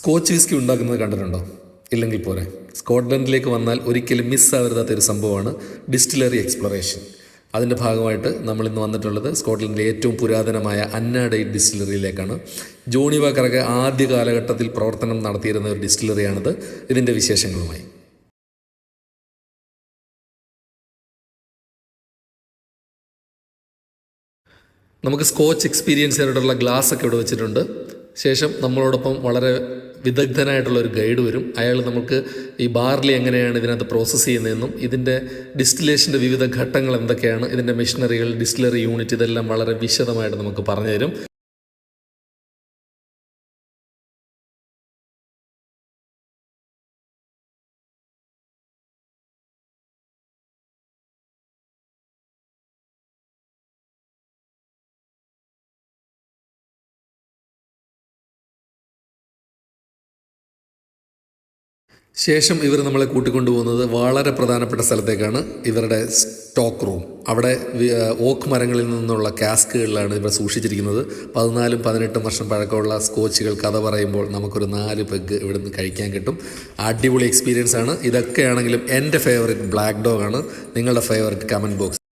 Scotch whisky ഉണ്ടാക്കുന്നത് കണ്ടിട്ടുണ്ടോ? ഇല്ലെങ്കിൽ പോരെ. സ്കോട്ട്ലൻഡിലേക്ക് വന്നാൽ ഒരിക്കലും മിസ്സാവരുതാത്തൊരു സംഭവമാണ് ഡിസ്റ്റിലറി എക്സ്പ്ലോറേഷൻ. അതിൻ്റെ ഭാഗമായിട്ട് നമ്മളിന്ന് വന്നിട്ടുള്ളത് സ്കോട്ട്ലൻഡിലെ ഏറ്റവും പുരാതനമായ അന്നാഡെയ്റ്റ് ഡിസ്റ്റിലറിയിലേക്കാണ്. ജോണി വാക്കറൊക്കെ ആദ്യ കാലഘട്ടത്തിൽ പ്രവർത്തനം നടത്തിയിരുന്ന ഒരു ഡിസ്റ്റിലറിയാണിത്. ഇതിൻ്റെ വിശേഷങ്ങളുമായി നമുക്ക് സ്കോച്ച് എക്സ്പീരിയൻസ് ആയിട്ടുള്ള ഗ്ലാസ് ഒക്കെ ഇവിടെ വെച്ചിട്ടുണ്ട്. ശേഷം നമ്മളോടൊപ്പം വളരെ വിദഗ്ധനായിട്ടുള്ള ഒരു ഗൈഡ് വരും. അയാൾ നമുക്ക് ഈ ബാർലി എങ്ങനെയാണ് ഇതിനകത്ത് പ്രോസസ്സ് ചെയ്യുന്നതെന്നും ഇതിൻ്റെ ഡിസ്റ്റിലേഷൻ്റെ വിവിധ ഘട്ടങ്ങൾ എന്തൊക്കെയാണ്, ഇതിൻ്റെ മെഷീനറികൾ, ഡിസ്റ്റിലറി യൂണിറ്റ്, ഇതെല്ലാം വളരെ വിശദമായിട്ട് നമുക്ക് പറഞ്ഞു തരും. ശേഷം ഇവർ നമ്മളെ കൂട്ടിക്കൊണ്ടുപോകുന്നത് വളരെ പ്രധാനപ്പെട്ട സ്ഥലത്തേക്കാണ്, ഇവരുടെ സ്റ്റോക്ക് റൂം. അവിടെ ഓക്ക് മരങ്ങളിൽ നിന്നുള്ള കാസ്കുകളിലാണ് ഇവർ സൂക്ഷിച്ചിരിക്കുന്നത്. 14-18 വർഷം പഴക്കമുള്ള സ്കോച്ചുകൾ കഥ പറയുമ്പോൾ നമുക്കൊരു 4 പെഗ് ഇവിടെ നിന്ന് കഴിക്കാൻ കിട്ടും. അടിപൊളി എക്സ്പീരിയൻസ് ആണ്. ഇതൊക്കെയാണെങ്കിലും എൻ്റെ ഫേവറേറ്റ് ബ്ലാക്ക് ഡോഗ് ആണ്. നിങ്ങളുടെ ഫേവറേറ്റ് കമൻറ്റ് ബോക്സ്